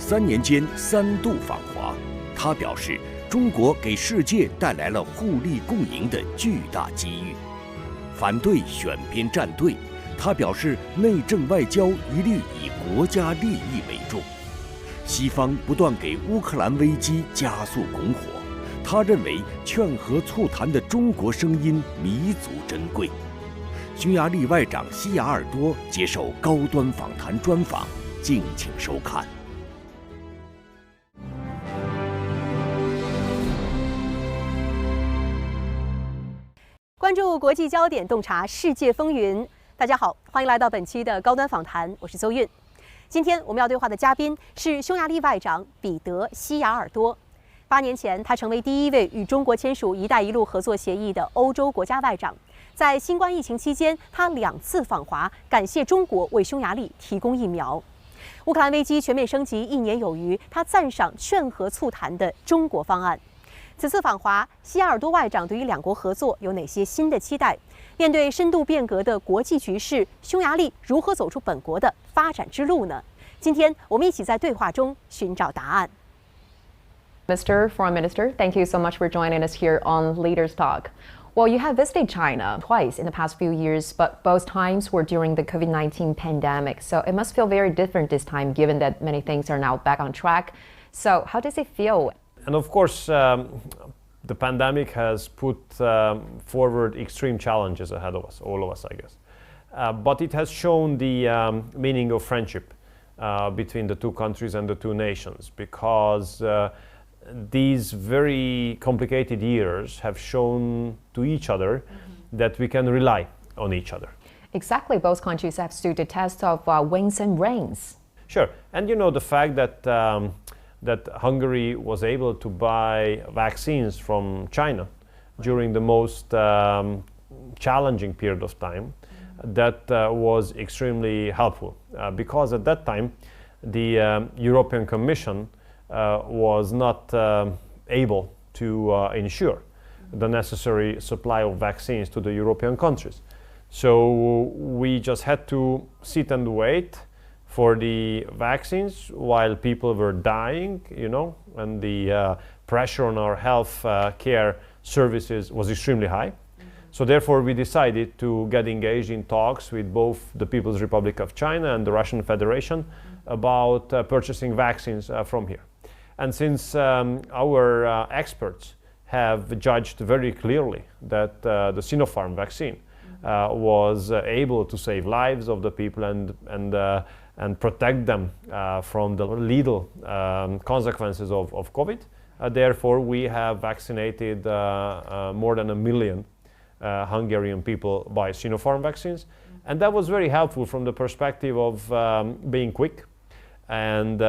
3年间3度访华。他表示，中国给世界带来了互利共赢的巨大机遇。反对选边站队，他表示，内政外交一律以国家利益为重。西方不断给乌克兰危机加速拱火，他认为劝和促谈的中国声音弥足珍贵。匈牙利外长西雅尔多接受高端访谈专访，敬请收看。关注国际焦点，洞察世界风云。大家好，欢迎来到本期的高端访谈，我是邹韵。今天我们要对话的嘉宾是匈牙利外长彼得·西雅尔多。8年前，他成为第一位与中国签署“一带一路”合作协议的欧洲国家外长。在新冠疫情期间，他2次访华，感谢中国为匈牙利提供疫苗。乌克兰危机全面升级1年有余，他赞赏劝和促谈的中国方案。此次访华，西雅尔多外长对于2国合作有哪些新的期待？面对深度变革的国际局势，匈牙利如何走出本国的发展之路呢？今天我们一起在对话中寻找答案。Mr. Foreign Minister, thank you so much for joining us here on Leaders Talk. Well, you have visited China twice in the past few years, but both times were during the COVID-19 pandemic. So it must feel very different this time, given that many things are now back on track. So how does it feel? And of course, the pandemic has put forward extreme challenges ahead of us, all of us, I guess. But it has shown the meaning of friendship between the two countries and the two nations, because these very complicated years have shown to each other that we can rely on each other. Exactly, both countries have stood the test of winds and rains. Sure, and you know the fact that that Hungary was able to buy vaccines from China during the most challenging period of time, that was extremely helpful, because at that time the European Commission was not able to ensure the necessary supply of vaccines to the European countries. So we just had to sit and wait for the vaccines while people were dying, you know, and the pressure on our health care services was extremely high. So therefore we decided to get engaged in talks with both the People's Republic of China and the Russian Federation about purchasing vaccines from here. And since our experts have judged very clearly that the Sinopharm vaccine was able to save lives of the people and protect them from the lethal consequences of COVID, therefore we have vaccinated more than 1 million Hungarian people by Sinopharm vaccines. And that was very helpful from the perspective of being quick and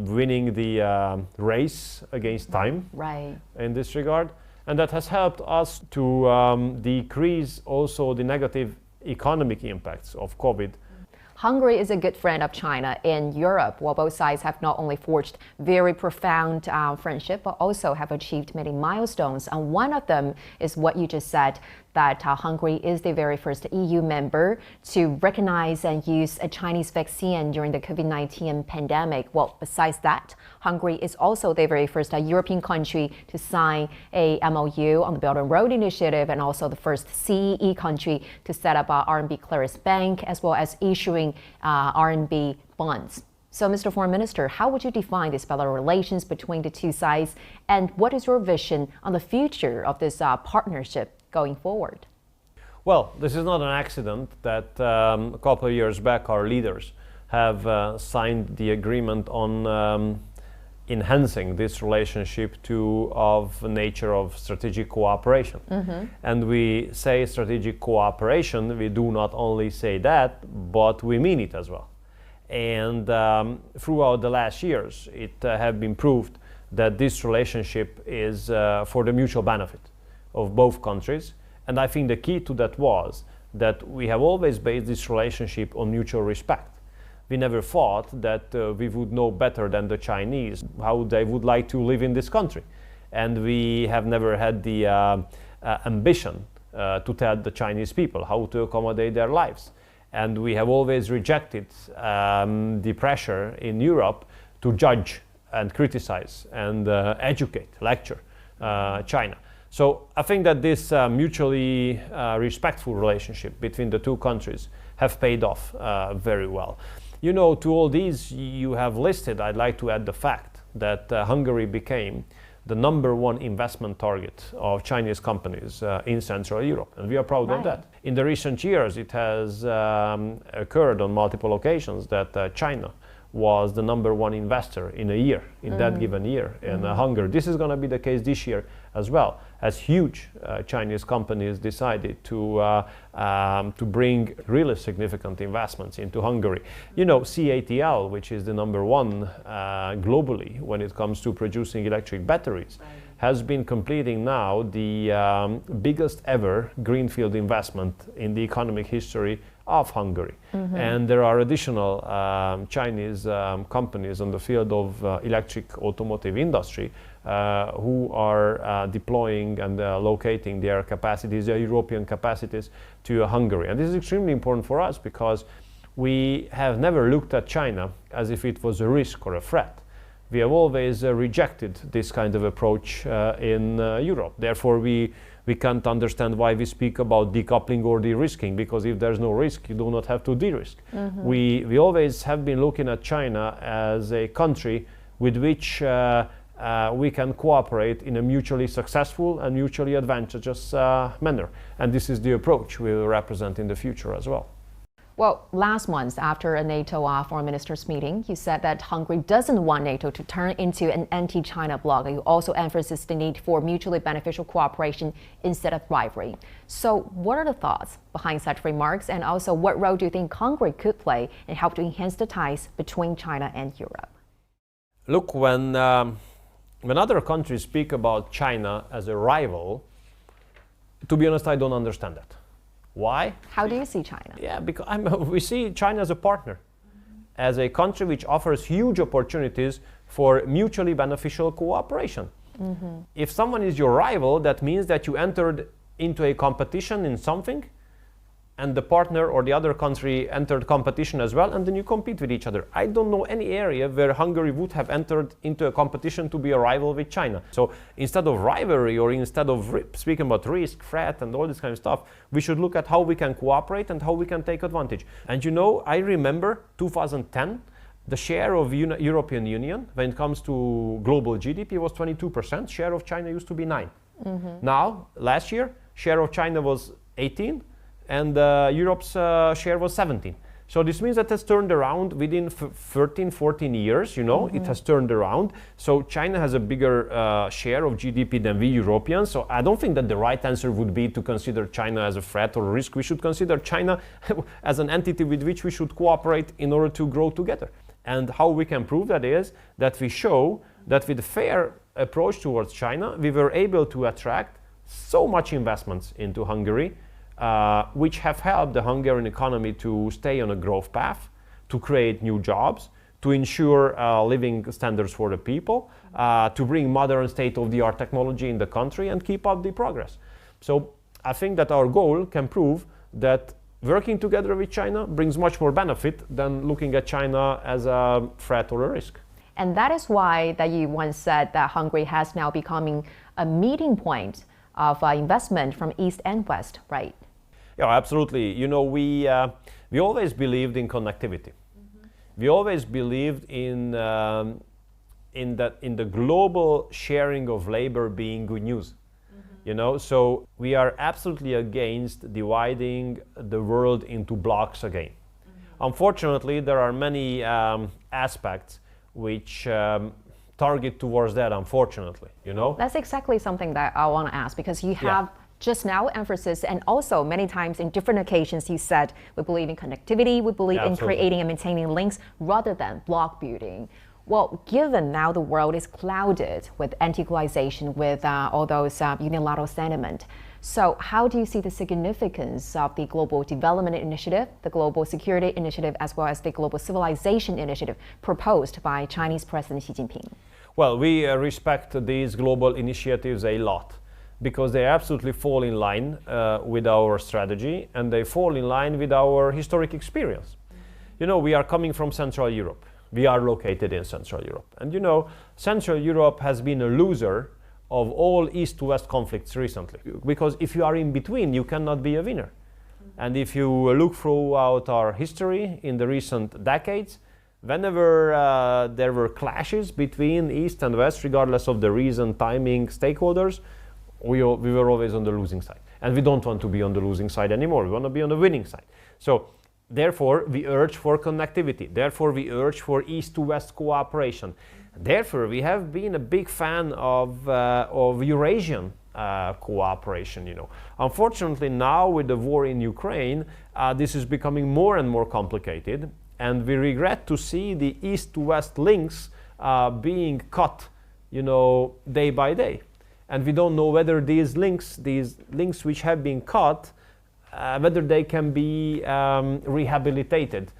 winning the race against time, right, in this regard. And that has helped us to decrease also the negative economic impacts of COVID. Hungary is a good friend of China in Europe, while both sides have not only forged very profound friendship, but also have achieved many milestones. And one of them is what you just said, that Hungary is the very first EU member to recognize and use a Chinese vaccine during the COVID-19 pandemic. Well, besides that, Hungary is also the very first European country to sign a MOU on the Belt and Road Initiative, and also the first CEE country to set up a RMB clearance bank, as well as issuing RMB bonds. So, Mr. Foreign Minister, how would you define these bilateral relations between the two sides, and what is your vision on the future of this partnership going forward? Well, this is not an accident that a couple of years back our leaders have signed the agreement on enhancing this relationship to of nature of strategic cooperation. And we say strategic cooperation, we do not only say that, but we mean it as well. And throughout the last years, it have been proved that this relationship is for the mutual benefit of both countries. And I think the key to that was that we have always based this relationship on mutual respect. We never thought that we would know better than the Chinese how they would like to live in this country. And we have never had the ambition to tell the Chinese people how to accommodate their lives. And we have always rejected the pressure in Europe to judge and criticize and educate, lecture China. So I think that this mutually respectful relationship between the two countries have paid off very well. You know, to all these you have listed, I'd like to add the fact that Hungary became the #1 investment target of Chinese companies in Central Europe, and we are proud of that. In the recent years, it has occurred on multiple occasions that China was the #1 investor in a year, in that given year in Hungary. This is going to be the case this year as well, as huge Chinese companies decided to bring really significant investments into Hungary. You know, CATL, which is the #1 globally when it comes to producing electric batteries, has been completing now the biggest ever greenfield investment in the economic history of Hungary. And there are additional Chinese companies on the field of electric automotive industry who are deploying and locating their capacities, their European capacities to Hungary. And this is extremely important for us because we have never looked at China as if it was a risk or a threat. We have always rejected this kind of approach in Europe. Therefore, we can't understand why we speak about decoupling or de-risking, because if there's no risk, you do not have to de-risk. We always have been looking at China as a country with which we can cooperate in a mutually successful and mutually advantageous manner. And this is the approach we will represent in the future as well. Well, last month, after a NATO foreign ministers meeting, you said that Hungary doesn't want NATO to turn into an anti-China bloc. You also emphasized the need for mutually beneficial cooperation instead of rivalry. So what are the thoughts behind such remarks? And also, what role do you think Hungary could play in help to enhance the ties between China and Europe? Look, when other countries speak about China as a rival, to be honest, I don't understand that. Why? How do you see China? Yeah, because we see China as a partner, as a country which offers huge opportunities for mutually beneficial cooperation. If someone is your rival, that means that you entered into a competition in something, and the partner or the other country entered competition as well, and then you compete with each other. I don't know any area where Hungary would have entered into a competition to be a rival with China. So instead of rivalry, or instead of speaking about risk, threat, and all this kind of stuff, we should look at how we can cooperate and how we can take advantage. And you know, I remember 2010, the share of European Union when it comes to global GDP was 22%. Share of China used to be 9%. Now, last year, share of China was 18%. And Europe's share was 17. So this means that it has turned around within 13, 14 years, you know, it has turned around. So China has a bigger share of GDP than we Europeans. So I don't think that the right answer would be to consider China as a threat or a risk. We should consider China as an entity with which we should cooperate in order to grow together. And how we can prove that is that we show that with a fair approach towards China, we were able to attract so much investments into Hungary, which have helped the Hungarian economy to stay on a growth path, to create new jobs, to ensure living standards for the people, to bring modern state-of-the-art technology in the country and keep up the progress. So I think that our goal can prove that working together with China brings much more benefit than looking at China as a threat or a risk. And that is why that you once said that Hungary has now becoming a meeting point of investment from East and West, right? Yeah, absolutely. You know, we always believed in connectivity. We always believed in the global sharing of labor being good news. You know, so we are absolutely against dividing the world into blocks again. Unfortunately, there are many aspects which target towards that, unfortunately, you know? That's exactly something that I want to ask, because you have just now emphasis, and also many times in different occasions you said we believe in connectivity, we believe in creating and maintaining links rather than block building. Well, given now the world is clouded with anti-globalization, with all those unilateral sentiment, so how do you see the significance of the Global Development Initiative, the Global Security Initiative, as well as the Global Civilization Initiative proposed by Chinese President Xi Jinping? Well, we respect these global initiatives a lot, because they absolutely fall in line with our strategy, and they fall in line with our historic experience. You know, we are coming from Central Europe. we are located in Central Europe. And you know, Central Europe has been a loser of all East to West conflicts recently. Because if you are in between, you cannot be a winner. And if you look throughout our history in the recent decades, whenever there were clashes between East and West, regardless of the reason, timing, stakeholders, we were always on the losing side. And we don't want to be on the losing side anymore. We want to be on the winning side. So therefore, we urge for connectivity. Therefore, we urge for East to West cooperation. Therefore, we have been a big fan of Eurasian cooperation. You know, unfortunately, now with the war in Ukraine, this is becoming more and more complicated, and we regret to see the East to West links being cut, you know, day by day. And we don't know whether these links which have been cut, whether they can be rehabilitated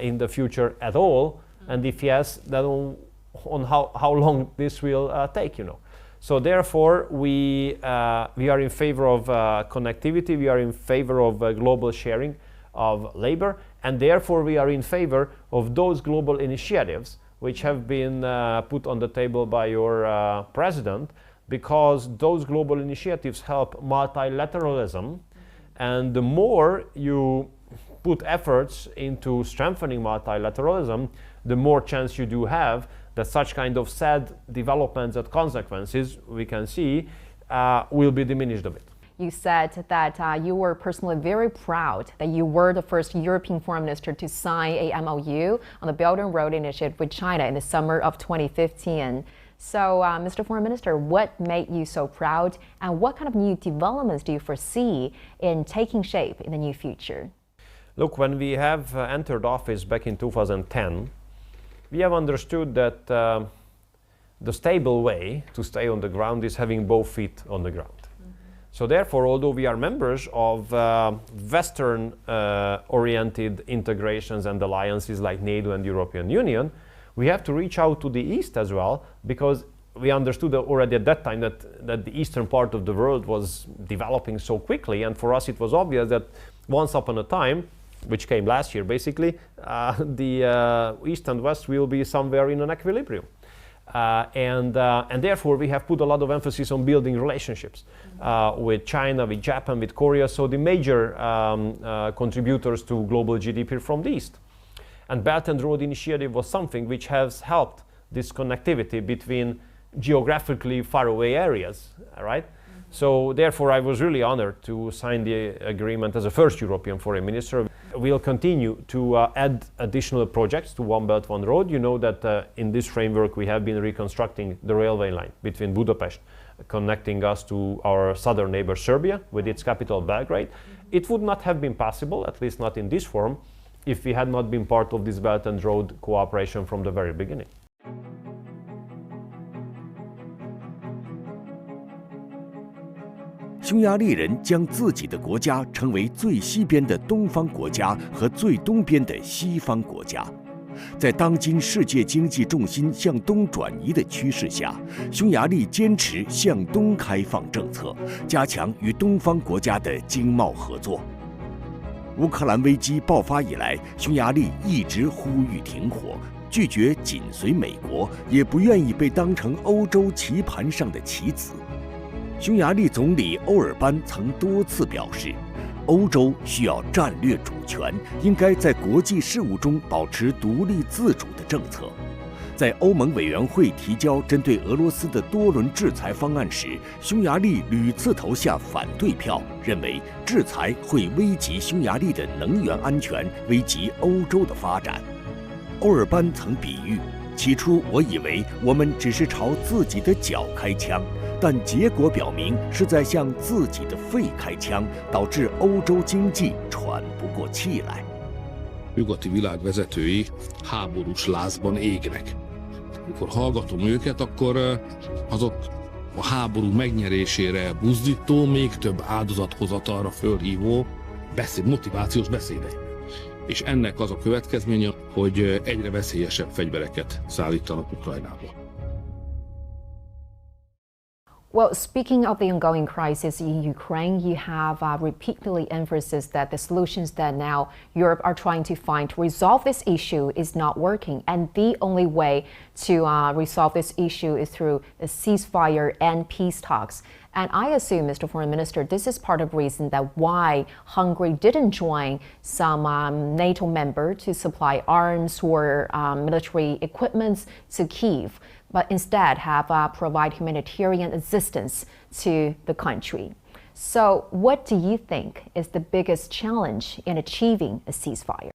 in the future at all, and if yes, then on how long this will take, you know. So therefore, we are in favor of connectivity, we are in favor of global sharing of labor, and therefore we are in favor of those global initiatives which have been put on the table by your president, because those global initiatives help multilateralism, and the more you put efforts into strengthening multilateralism, the more chance you do have that such kind of sad developments and consequences we can see will be diminished a bit. You said that you were personally very proud that you were the first European foreign minister to sign a MOU on the Belt and Road Initiative with China in the summer of 2015. So, Mr. Foreign Minister, what made you so proud, and what kind of new developments do you foresee in taking shape in the near future? Look, when we have entered office back in 2010, we have understood that the stable way to stay on the ground is having both feet on the ground. So therefore, although we are members of Western-oriented integrations and alliances like NATO and European Union, we have to reach out to the East as well, because we understood already at that time that the eastern part of the world was developing so quickly, and for us it was obvious that once upon a time, which came last year basically, the East and West will be somewhere in an equilibrium. And therefore we have put a lot of emphasis on building relationships with China, with Japan, with Korea, so the major contributors to global GDP from the East. And Belt and Road Initiative was something which has helped this connectivity between geographically faraway areas, right? So therefore I was really honored to sign the agreement as a first European foreign minister. We'll continue to add additional projects to One Belt, One Road. You know that in this framework we have been reconstructing the railway line between Budapest, connecting us to our southern neighbor Serbia with its capital Belgrade. It would not have been possible, at least not in this form, if we had not been part of this Belt and Road cooperation from the very beginning. 匈牙利人将自己的国家称为最西边的东方国家和最东边的西方国家。在当今世界经济重心向东转移的趋势下，匈牙利坚持向东开放政策，加强与东方国家的经贸合作。乌克兰危机爆发以来，匈牙利一直呼吁停火，拒绝紧随美国，也不愿意被当成欧洲棋盘上的棋子。匈牙利总理欧尔班曾多次表示，欧洲需要战略主权，应该在国际事务中保持独立自主的政策。在欧盟委员会提交针对俄罗斯的多轮制裁方案时，匈牙利屡次投下反对票，认为制裁会危及匈牙利的能源安全，危及欧洲的发展。欧尔班曾比喻，起初我以为我们只是朝自己的脚开枪，但结果表明是在向自己的肺开枪，导致欧洲经济喘不过气来。Nyugati világ vezetői háborús lázban égnek. Amikor hallgatom őket, akkor azok a háború megnyerésére buzdító, még több áldozathozatalra fölhívó motivációs beszédek. És ennek az a következménye, hogy egyre veszélyesebb fegyvereket szállítanak Ukrajnába. Well, speaking of the ongoing crisis in Ukraine, you have repeatedly emphasized that the solutions that now Europe are trying to find to resolve this issue is not working. And the only way to resolve this issue is through a ceasefire and peace talks. And I assume, Mr. Foreign Minister, this is part of the reason that why Hungary didn't join some NATO member to supply arms or military equipment to Kyiv, but instead have provide humanitarian assistance to the country. So what do you think is the biggest challenge in achieving a ceasefire?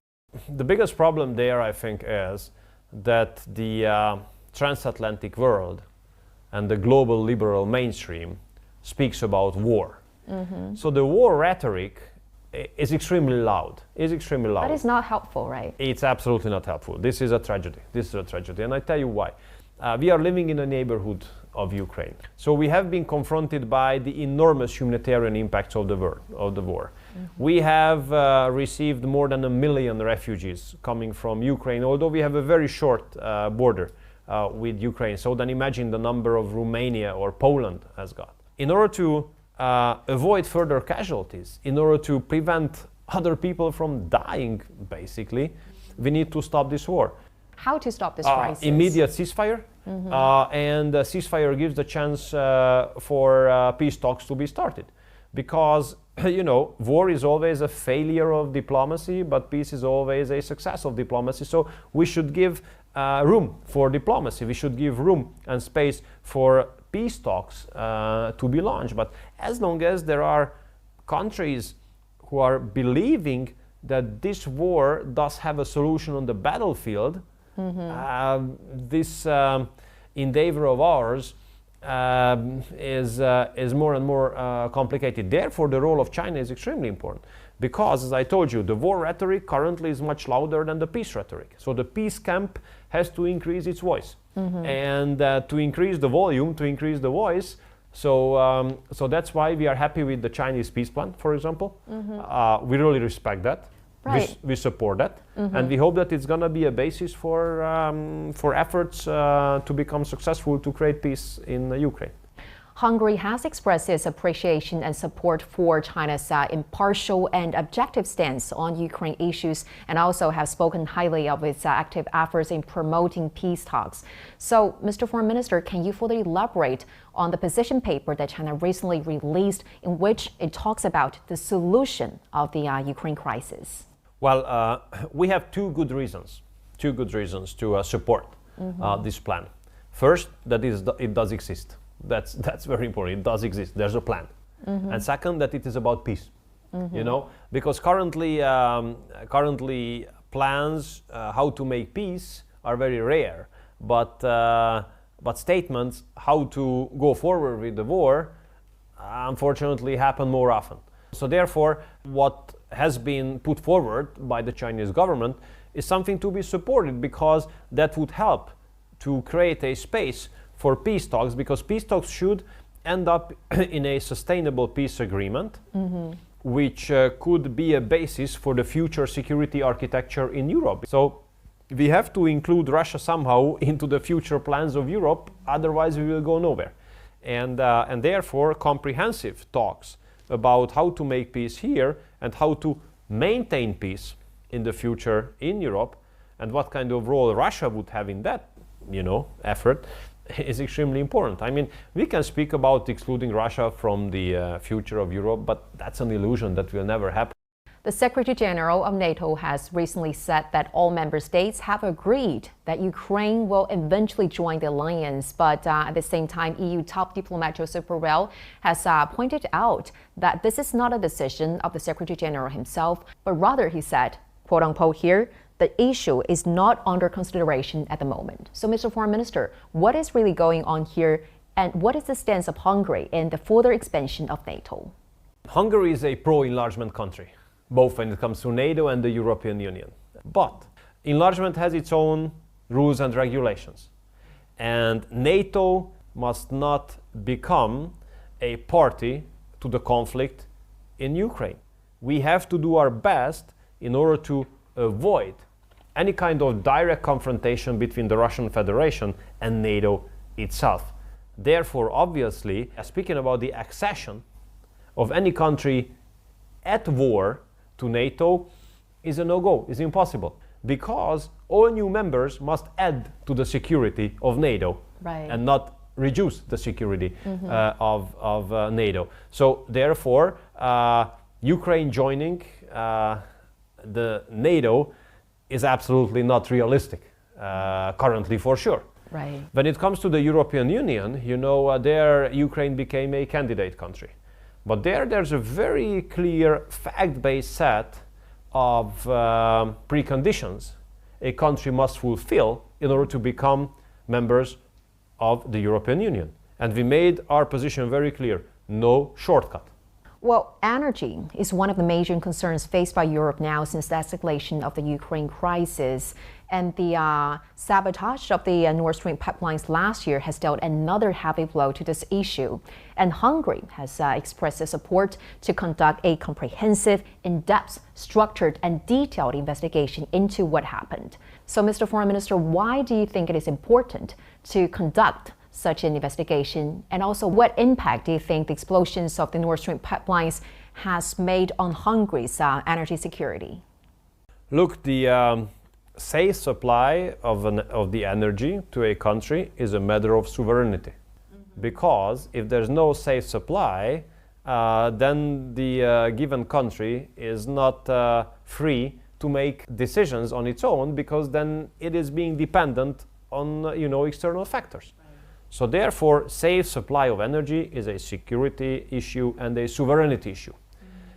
The biggest problem there, I think, is that the transatlantic world and the global liberal mainstream speaks about war. Mm-hmm. So the war rhetoric is extremely loud. That is not helpful, right? It's absolutely not helpful. This is a tragedy. And I tell you why. We are living in a neighborhood of Ukraine. So we have been confronted by the enormous humanitarian impacts of the war. Mm-hmm. We have received more than 1 million refugees coming from Ukraine, although we have a very short border with Ukraine. So then imagine the number of Romania or Poland has got. In order to avoid further casualties, in order to prevent other people from dying, basically, we need to stop this war. How to stop this crisis? Immediate ceasefire. Mm-hmm. And ceasefire gives the chance for peace talks to be started. Because, war is always a failure of diplomacy, but peace is always a success of diplomacy. So we should give room for diplomacy. We should give room and space for peace talks to be launched. But as long as there are countries who are believing that this war does have a solution on the battlefield, mm-hmm. This endeavor of ours is more and more complicated. Therefore, the role of China is extremely important because, as I told you, the war rhetoric currently is much louder than the peace rhetoric. So the peace camp has to increase its voice. Mm-hmm. And to increase the volume, to increase the voice, so that's why we are happy with the Chinese peace plan, for example. Mm-hmm. We really respect that. Right. We support that, mm-hmm. and we hope that it's going to be a basis for efforts to become successful to create peace in Ukraine. Hungary has expressed its appreciation and support for China's impartial and objective stance on Ukraine issues, and also have spoken highly of its active efforts in promoting peace talks. So, Mr. Foreign Minister, can you further elaborate on the position paper that China recently released, in which it talks about the solution of the Ukraine crisis? Well, we have two good reasons to support mm-hmm. This plan. First, that it does exist. That's very important. It does exist. There's a plan. Mm-hmm. And second, that it is about peace. Mm-hmm. Because currently plans how to make peace are very rare. But statements how to go forward with the war, unfortunately, happen more often. So therefore, what has been put forward by the Chinese government is something to be supported, because that would help to create a space for peace talks, because peace talks should end up in a sustainable peace agreement, mm-hmm. which could be a basis for the future security architecture in Europe. So we have to include Russia somehow into the future plans of Europe, otherwise we will go nowhere. And therefore, comprehensive talks about how to make peace here and how to maintain peace in the future in Europe, and what kind of role Russia would have in that, effort, is extremely important. I mean, we can speak about excluding Russia from the future of Europe, but that's an illusion that will never happen. The Secretary General of NATO has recently said that all member states have agreed that Ukraine will eventually join the alliance. But at the same time, EU top diplomat Josep Borrell has pointed out that this is not a decision of the Secretary General himself, but rather, he said, quote unquote here, the issue is not under consideration at the moment. So, Mr. Foreign Minister, what is really going on here, and what is the stance of Hungary in the further expansion of NATO? Hungary is a pro-enlargement country, both when it comes to NATO and the European Union. But enlargement has its own rules and regulations. And NATO must not become a party to the conflict in Ukraine. We have to do our best in order to avoid any kind of direct confrontation between the Russian Federation and NATO itself. Therefore, obviously, speaking about the accession of any country at war to NATO is a no-go, is impossible, because all new members must add to the security of NATO and not reduce the security of NATO. So therefore, Ukraine joining the NATO is absolutely not realistic, currently for sure. Right. When it comes to the European Union, you know, there Ukraine became a candidate country. But there's a very clear fact-based set of preconditions a country must fulfill in order to become members of the European Union. And we made our position very clear, no shortcut. Well, energy is one of the major concerns faced by Europe now since the escalation of the Ukraine crisis. And the sabotage of the Nord Stream pipelines last year has dealt another heavy blow to this issue. And Hungary has expressed its support to conduct a comprehensive, in-depth, structured and detailed investigation into what happened. So, Mr. Foreign Minister, why do you think it is important to conduct such an investigation? And also, what impact do you think the explosions of the Nord Stream pipelines has made on Hungary's energy security? Look, the safe supply of the energy to a country is a matter of sovereignty. Because if there's no safe supply, then the given country is not free to make decisions on its own, because then it is being dependent on external factors. So therefore, safe supply of energy is a security issue and a sovereignty issue.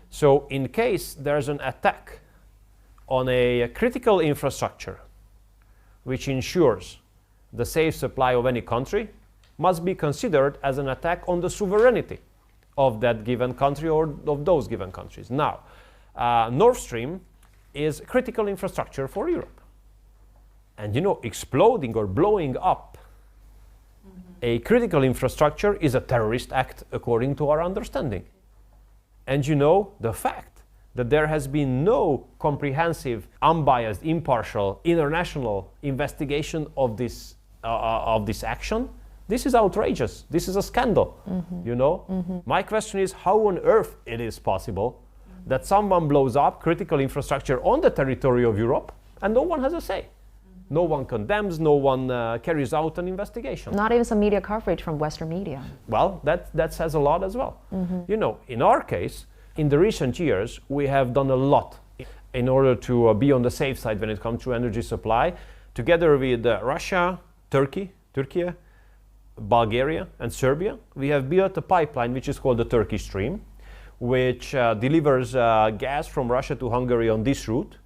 So in case there's an attack on a critical infrastructure which ensures the safe supply of any country, must be considered as an attack on the sovereignty of that given country or of those given countries. Now, Nord Stream is critical infrastructure for Europe. And exploding or blowing up a critical infrastructure is a terrorist act according to our understanding. And the fact that there has been no comprehensive, unbiased, impartial, international investigation of this action, this is outrageous. This is a scandal. My question is, how on earth it is possible that someone blows up critical infrastructure on the territory of Europe and no one has a say? No one condemns, no one carries out an investigation. Not even some media coverage from Western media. Well, that says a lot as well. In our case, in the recent years, we have done a lot in order to be on the safe side when it comes to energy supply. Together with Russia, Turkey, Bulgaria and Serbia, we have built a pipeline which is called the Turkish Stream, which delivers gas from Russia to Hungary on this route.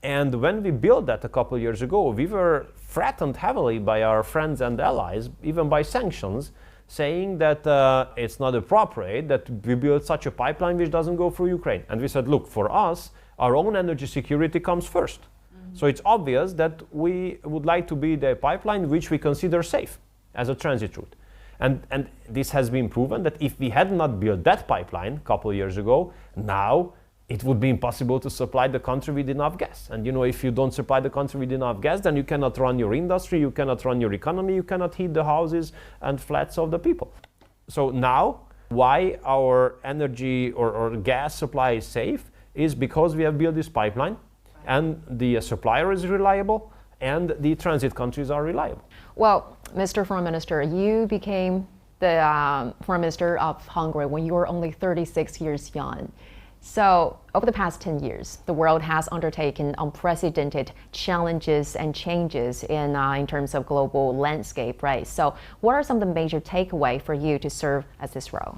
And when we built that a couple of years ago, we were threatened heavily by our friends and allies, even by sanctions, saying that it's not appropriate that we build such a pipeline which doesn't go through Ukraine. And we said, look, for us, our own energy security comes first. So it's obvious that we would like to build a pipeline which we consider safe as a transit route. And this has been proven that if we had not built that pipeline a couple of years ago, now it would be impossible to supply the country with enough gas. And if you don't supply the country with enough gas, then you cannot run your industry, you cannot run your economy, you cannot heat the houses and flats of the people. So now, why our energy or gas supply is safe is because we have built this pipeline, and the supplier is reliable, and the transit countries are reliable. Well, Mr. Foreign Minister, you became the Foreign Minister of Hungary when you were only 36 years young. So, over the past 10 years, the world has undertaken unprecedented challenges and changes in terms of global landscape, right? So, what are some of the major takeaways for you to serve as this role?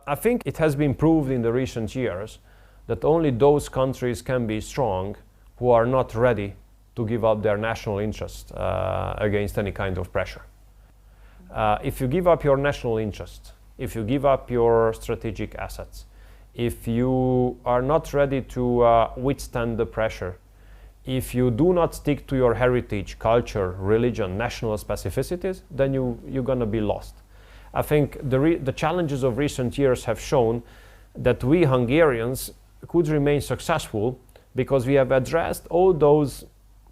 I think it has been proved in the recent years that only those countries can be strong who are not ready to give up their national interest against any kind of pressure. If you give up your national interest, if you give up your strategic assets, if you are not ready to withstand the pressure, if you do not stick to your heritage, culture, religion, national specificities, then you're going to be lost. I think the challenges of recent years have shown that we Hungarians could remain successful because we have addressed all those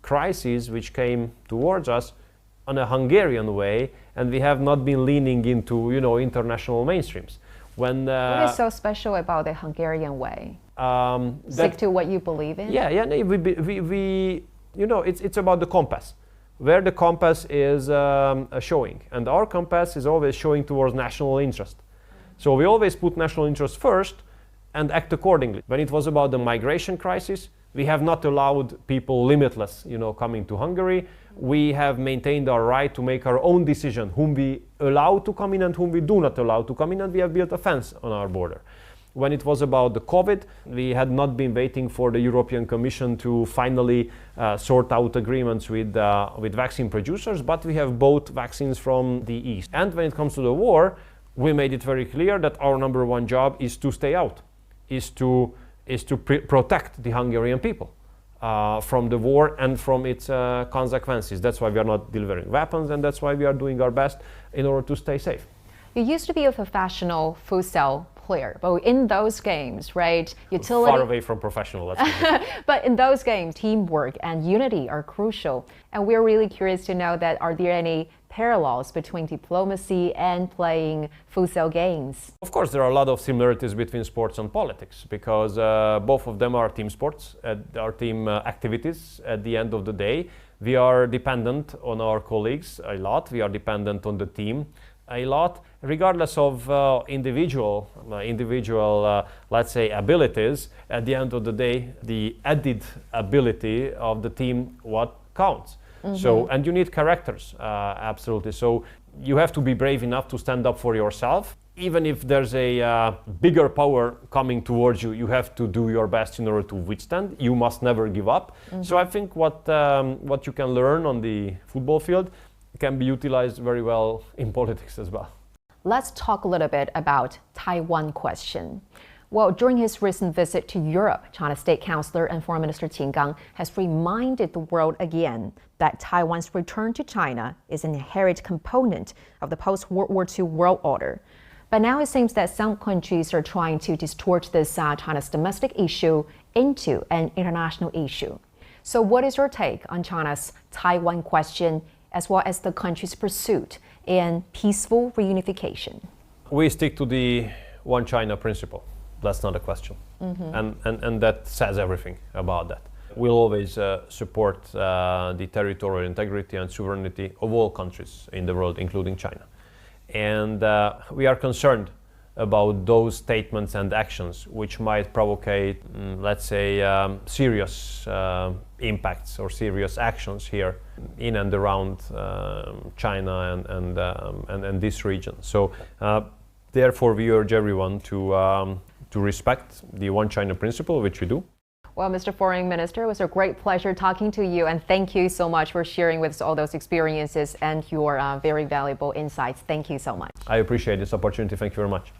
crises which came towards us on a Hungarian way, and we have not been leaning into, international mainstreams. When what is so special about the Hungarian way? Stick to what you believe in? Yeah. It's about the compass. Where the compass is showing. And our compass is always showing towards national interest. So we always put national interest first and act accordingly. When it was about the migration crisis, we have not allowed people limitless, coming to Hungary. We have maintained our right to make our own decision, whom we allow to come in and whom we do not allow to come in, and we have built a fence on our border. When it was about the COVID, we had not been waiting for the European Commission to finally sort out agreements with vaccine producers, but we have bought vaccines from the East. And when it comes to the war, we made it very clear that our number one job is to stay out, is to protect the Hungarian people from the war and from its consequences. That's why we are not delivering weapons, and that's why we are doing our best in order to stay safe. You used to be a professional futsal player, but in those games, right, utility... Far away from professional, let's say. But in those games, teamwork and unity are crucial. And we're really curious to know that are there any parallels between diplomacy and playing futsal games? Of course, there are a lot of similarities between sports and politics, because both of them are team sports, are team activities. At the end of the day, we are dependent on our colleagues a lot. We are dependent on the team a lot, regardless of individual, let's say, abilities. At the end of the day, the added ability of the team, what counts. Mm-hmm. So, and you need characters, absolutely. So you have to be brave enough to stand up for yourself. Even if there's a bigger power coming towards you, you have to do your best in order to withstand. You must never give up. Mm-hmm. So I think what you can learn on the football field can be utilized very well in politics as well. Let's talk a little bit about Taiwan question. Well, during his recent visit to Europe, China's State Councilor and Foreign Minister Qin Gang has reminded the world again that Taiwan's return to China is an inherent component of the post-World War II world order. But now it seems that some countries are trying to distort this China's domestic issue into an international issue. So what is your take on China's Taiwan question, as well as the country's pursuit in peaceful reunification? We stick to the one China principle. That's not a question. Mm-hmm. And that says everything about that. We'll always support the territorial integrity and sovereignty of all countries in the world, including China. And we are concerned about those statements and actions which might provocate, let's say, serious impacts or serious actions here in and around China and this region. So therefore we urge everyone to respect the one China principle, which we do. Well, Mr. Foreign Minister, it was a great pleasure talking to you, and thank you so much for sharing with us all those experiences and your very valuable insights. Thank you so much. I appreciate this opportunity. Thank you very much.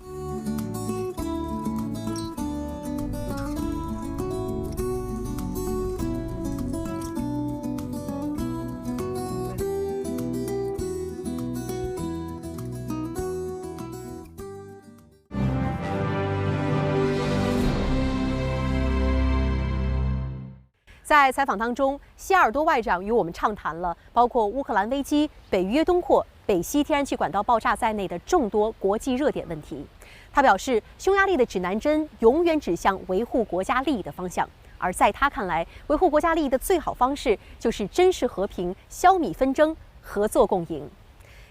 在采访当中，西尔多外长与我们畅谈了包括乌克兰危机、北约东扩、北溪天然气管道爆炸在内的众多国际热点问题。他表示，匈牙利的指南针永远指向维护国家利益的方向，而在他看来，维护国家利益的最好方式就是珍视和平、消弭纷争、合作共赢。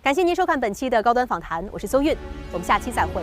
感谢您收看本期的高端访谈，我是邹韵，我们下期再会。